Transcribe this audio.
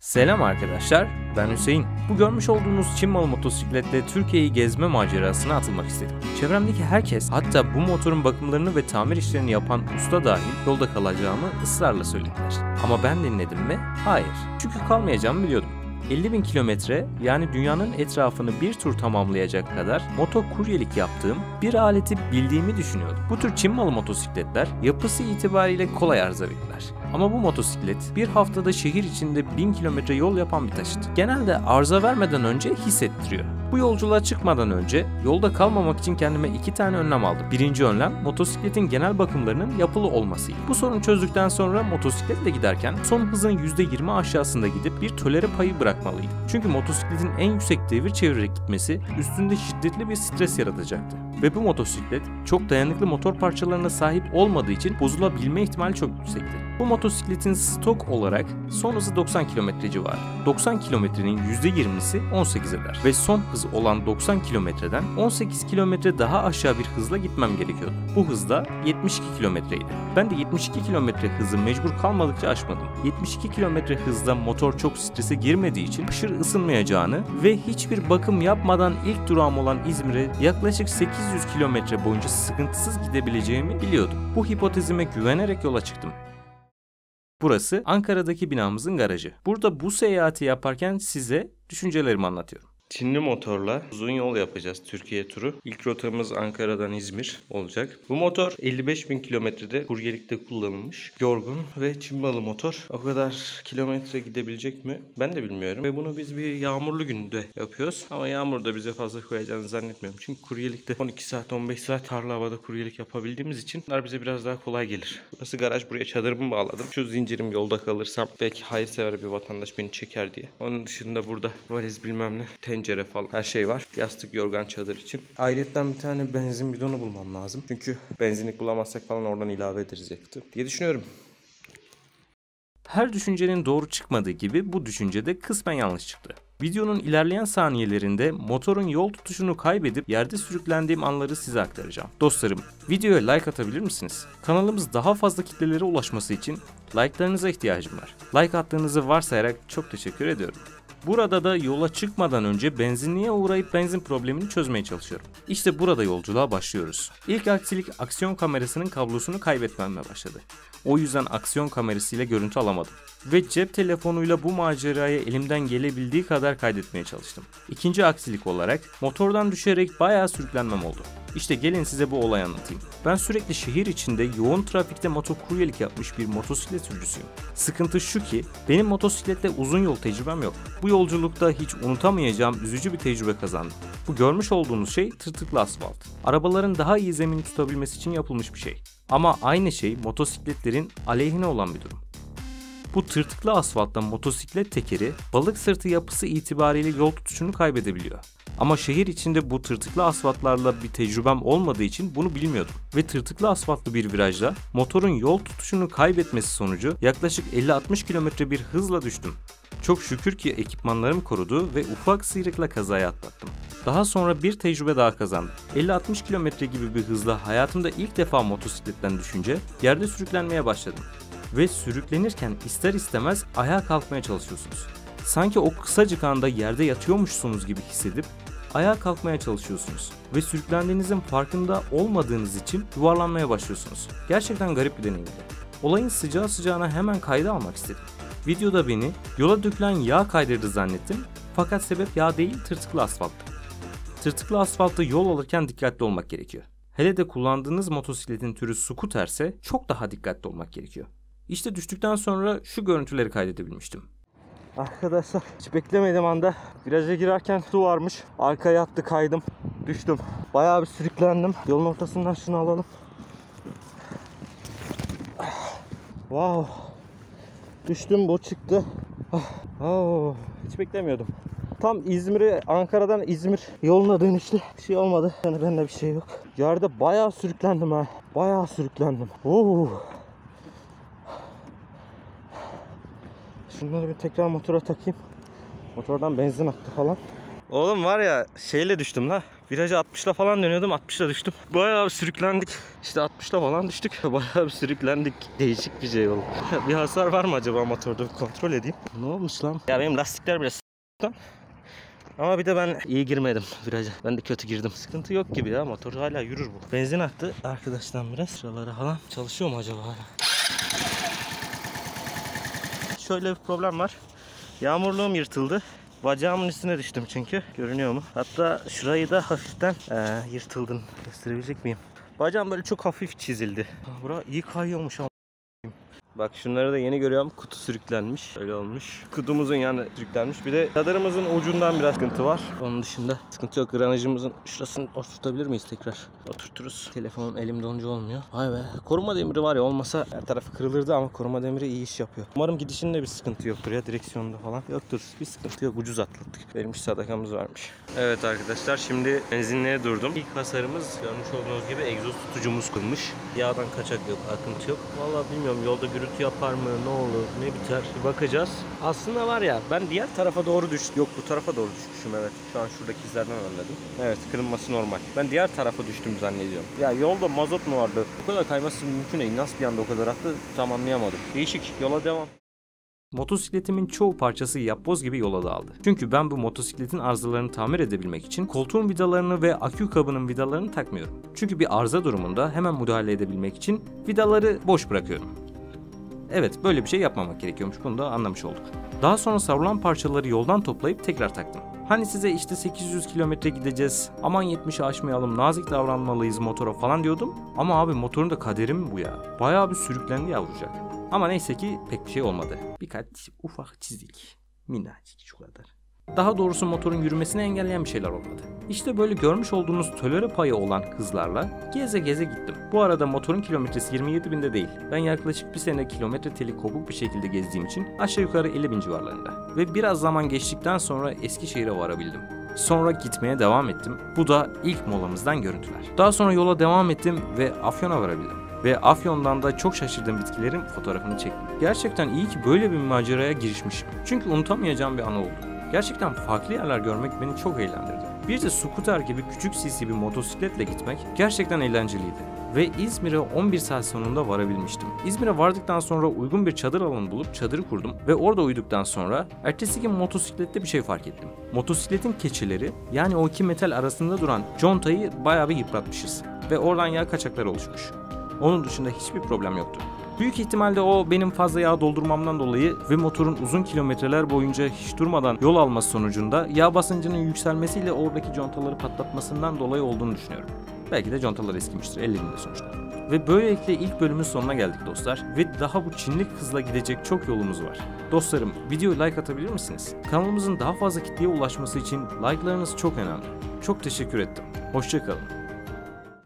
Selam arkadaşlar, ben Hüseyin. Bu görmüş olduğunuz Çin malı motosikletle Türkiye'yi gezme macerasına atılmak istedim. Çevremdeki herkes, hatta bu motorun bakımlarını ve tamir işlerini yapan usta dahil yolda kalacağımı ısrarla söylediler. Ama ben dinledim mi? Hayır. Çünkü kalmayacağımı biliyordum. 50.000 kilometre, yani dünyanın etrafını bir tur tamamlayacak kadar motokuryelik yaptığım bir aleti bildiğimi düşünüyordum. Bu tür Çin malı motosikletler yapısı itibariyle kolay arıza verirler. Ama bu motosiklet bir haftada şehir içinde 1000 kilometre yol yapan bir taşıt. Genelde arıza vermeden önce hissettiriyor. Bu yolculuğa çıkmadan önce yolda kalmamak için kendime 2 tane önlem aldım. Birinci önlem motosikletin genel bakımlarının yapılı olmasıydı. Bu sorunu çözdükten sonra motosikletle giderken son hızın %20 aşağısında gidip bir tolere payı bırakmalıydım. Çünkü motosikletin en yüksek devir çevirerek gitmesi üstünde şiddetli bir stres yaratacaktı. Ve bu motosiklet çok dayanıklı motor parçalarına sahip olmadığı için bozulabilme ihtimali çok yüksekti. Bu motosikletin stok olarak son hızı 90 km civarı. 90 kilometrenin %20'si 18 eder ve son hız olan 90 kilometreden 18 kilometre daha aşağı bir hızla gitmem gerekiyordu. Bu hızda 72 kilometreydi. Ben de 72 kilometre hızı mecbur kalmadıkça aşmadım. 72 kilometre hızda motor çok strese girmediği için aşırı ısınmayacağını ve hiçbir bakım yapmadan ilk durağım olan İzmir'e yaklaşık 800 kilometre boyunca sıkıntısız gidebileceğimi biliyordum. Bu hipotezime güvenerek yola çıktım. Burası Ankara'daki binamızın garajı. Burada bu seyahati yaparken size düşüncelerimi anlatıyorum. Çinli motorla uzun yol yapacağız, Türkiye turu. İlk rotamız Ankara'dan İzmir olacak. Bu motor 55.000 kilometrede kuryelikte kullanılmış. Yorgun ve Çin malı motor. O kadar kilometre gidebilecek mi? Ben de bilmiyorum. Ve bunu biz bir yağmurlu günde yapıyoruz. Ama yağmurda bize fazla koyacağını zannetmiyorum. Çünkü kuryelikte 12 saat 15 saat karlı havada kuryelik yapabildiğimiz için bunlar bize biraz daha kolay gelir. Burası garaj. Buraya çadırımı bağladım. Şu zincirim yolda kalırsam belki hayırsever bir vatandaş beni çeker diye. Onun dışında burada valiz bilmem ne, tencere falan her şey var. Yastık, yorgan, çadır için. Ayrıca bir tane benzin bidonu bulmam lazım. Çünkü benzinlik bulamazsak falan oradan ilave ederiz yakıtı diye düşünüyorum. Her düşüncenin doğru çıkmadığı gibi bu düşünce de kısmen yanlış çıktı. Videonun ilerleyen saniyelerinde motorun yol tutuşunu kaybedip yerde sürüklendiğim anları size aktaracağım. Dostlarım, videoya like atabilir misiniz? Kanalımız daha fazla kitlelere ulaşması için like'larınıza ihtiyacım var. Like attığınızı varsayarak çok teşekkür ediyorum. Burada da yola çıkmadan önce benzinliğe uğrayıp benzin problemini çözmeye çalışıyorum. İşte burada yolculuğa başlıyoruz. İlk aksilik aksiyon kamerasının kablosunu kaybetmemle başladı. O yüzden aksiyon kamerasıyla görüntü alamadım. Ve cep telefonuyla bu macerayı elimden gelebildiği kadar kaydetmeye çalıştım. İkinci aksilik olarak motordan düşerek bayağı sürüklenmem oldu. İşte gelin size bu olayı anlatayım. Ben sürekli şehir içinde yoğun trafikte motokuryelik yapmış bir motosiklet sürücüsüyüm. Sıkıntı şu ki benim motosikletle uzun yol tecrübem yok. Bu yolculukta hiç unutamayacağım üzücü bir tecrübe kazandım. Bu görmüş olduğunuz şey tırtıklı asfalt. Arabaların daha iyi zemini tutabilmesi için yapılmış bir şey. Ama aynı şey motosikletlerin aleyhine olan bir durum. Bu tırtıklı asfaltta motosiklet tekeri balık sırtı yapısı itibariyle yol tutuşunu kaybedebiliyor. Ama şehir içinde bu tırtıklı asfaltlarla bir tecrübem olmadığı için bunu bilmiyordum. Ve tırtıklı asfaltlı bir virajda motorun yol tutuşunu kaybetmesi sonucu yaklaşık 50-60 km bir hızla düştüm. Çok şükür ki ekipmanlarım korudu ve ufak sıyrıkla kazayı atlattım. Daha sonra bir tecrübe daha kazandım. 50-60 km gibi bir hızla hayatımda ilk defa motosikletten düşünce yerde sürüklenmeye başladım. Ve sürüklenirken ister istemez ayağa kalkmaya çalışıyorsunuz. Sanki o kısacık anda yerde yatıyormuşsunuz gibi hissedip ayağa kalkmaya çalışıyorsunuz. Ve sürüklendiğinizin farkında olmadığınız için yuvarlanmaya başlıyorsunuz. Gerçekten garip bir deneyimdi. Olayın sıcağı sıcağına hemen kayda almak istedim. Videoda beni yola dökülen yağ kaydırdı zannettim. Fakat sebep yağ değil, tırtıklı asfalttı. Tırtıklı asfaltta yol alırken dikkatli olmak gerekiyor. Hele de kullandığınız motosikletin türü scooterse çok daha dikkatli olmak gerekiyor. İşte düştükten sonra şu görüntüleri kaydedebilmiştim. Arkadaşlar hiç beklemediğim anda viraja girerken su varmış. Arkaya attı, kaydım. Düştüm. Bayağı bir sürüklendim. Yolun ortasından şunu alalım. Wow. Düştüm, bu çıktı. Oh, hiç beklemiyordum. Tam İzmir'e, Ankara'dan İzmir yoluna dönüştü. Bir şey olmadı. Yani bende bir şey yok. Yerde bayağı sürüklendim ha. Bayağı sürüklendim. Şunları bir tekrar motora takayım. Motordan benzin aktı falan. Oğlum var ya şeyle düştüm la. Virajı 60'la falan dönüyordum, 60'la düştüm. Bayağı bir sürüklendik. İşte 60'la falan düştük. Bayağı bir sürüklendik. Değişik bir şey oldu. Bir hasar var mı acaba motorda? Bir kontrol edeyim. Ne olmuş lan? Ya benim lastikler biraz s***dan. Ama bir de ben iyi girmedim viraja. Ben de kötü girdim. Sıkıntı yok gibi ya. Motor hala yürür bu. Benzin aktı arkadaşlar biraz. Şuralara falan çalışıyor mu acaba hala? Şöyle bir problem var. Yağmurluğum yırtıldı. Bacağımın üstüne düştüm çünkü. Görünüyor mu? Hatta şurayı da hafiften yırtıldığını gösterebilecek miyim? Bacağım böyle çok hafif çizildi. Bura iyi kayıyormuş ama. Bak şunları da yeni görüyorum. Kutu sürüklenmiş. Öyle olmuş. Kutumuzun yani sürüklenmiş. Bir de çadırımızın ucundan biraz sıkıntı var. Onun dışında sıkıntı yok. Granajımızın şurasını oturtabilir miyiz tekrar? Oturturuz. Telefonum elimde olunca olmuyor. Vay be. Koruma demiri var ya, olmasa her tarafı kırılırdı ama koruma demiri iyi iş yapıyor. Umarım gidişinde bir sıkıntı yoktur ya, direksiyonda falan. Yoktur. Bir sıkıntı yok. Ucuz atlattık. Verilmiş sadakamız varmış. Evet arkadaşlar, şimdi benzinliğe durdum. İlk hasarımız görmüş olduğunuz gibi egzoz tutucumuz kırılmış. Yağdan kaçak yok, akıntı yok. Vallahi bilmiyorum, yolda gürültü yapar mı, ne olur, ne biter, bir bakacağız. Aslında var ya, ben diğer tarafa doğru düştüm. Yok, bu tarafa doğru düşmüşüm, evet. Şu an şuradaki izlerden anladım. Evet, kırılması normal. Ben diğer tarafa düştüm zannediyorum. Ya yolda mazot mu vardı? Bu kadar kayması mümkün değil. Nasıl bir anda o kadar attı tam anlayamadım. Değişik, yola devam. Motosikletimin çoğu parçası yapboz gibi yola dağıldı. Çünkü ben bu motosikletin arızalarını tamir edebilmek için koltuğun vidalarını ve akü kabının vidalarını takmıyorum. Çünkü bir arıza durumunda hemen müdahale edebilmek için vidaları boş bırakıyorum. Evet, böyle bir şey yapmamak gerekiyormuş, bunu da anlamış olduk. Daha sonra savrulan parçaları yoldan toplayıp tekrar taktım. Hani size işte 800 kilometre gideceğiz, aman 70'i aşmayalım, nazik davranmalıyız motora falan diyordum. Ama abi motorun da kaderi mi bu ya? Bayağı bir sürüklendi yavrucak. Ama neyse ki pek bir şey olmadı. Birkaç ufak çizik. Minnacık şu kadar. Daha doğrusu motorun yürümesini engelleyen bir şeyler olmadı. İşte böyle görmüş olduğunuz tolere payı olan hızlarla geze geze gittim. Bu arada motorun kilometresi 27.000'de değil. Ben yaklaşık bir sene kilometre teli kopuk bir şekilde gezdiğim için aşağı yukarı 50.000 civarlarında. Ve biraz zaman geçtikten sonra Eskişehir'e varabildim. Sonra gitmeye devam ettim. Bu da ilk molamızdan görüntüler. Daha sonra yola devam ettim ve Afyon'a varabildim. Ve Afyon'dan da çok şaşırdığım bitkilerin fotoğrafını çektim. Gerçekten iyi ki böyle bir maceraya girişmişim. Çünkü unutamayacağım bir anı oldu. Gerçekten farklı yerler görmek beni çok eğlendirdi. Bir de scooter gibi küçük cc bir motosikletle gitmek gerçekten eğlenceliydi. Ve İzmir'e 11 saat sonunda varabilmiştim. İzmir'e vardıktan sonra uygun bir çadır alanı bulup çadırı kurdum ve orada uyuduktan sonra ertesi gün motosiklette bir şey fark ettim. Motosikletin keçileri, yani o iki metal arasında duran contayı bayağı bir yıpratmışız ve oradan yağ kaçakları oluşmuş. Onun dışında hiçbir problem yoktu. Büyük ihtimalle o benim fazla yağ doldurmamdan dolayı ve motorun uzun kilometreler boyunca hiç durmadan yol alması sonucunda yağ basıncının yükselmesiyle oradaki contaları patlatmasından dolayı olduğunu düşünüyorum. Belki de contalar eskimiştir, ellerinde sonuçta. Ve böylelikle ilk bölümün sonuna geldik dostlar. Ve daha bu Çinlik hızla gidecek çok yolumuz var. Dostlarım, videoya like atabilir misiniz? Kanalımızın daha fazla kitleye ulaşması için like'larınız çok önemli. Çok teşekkür ettim. Hoşça kalın.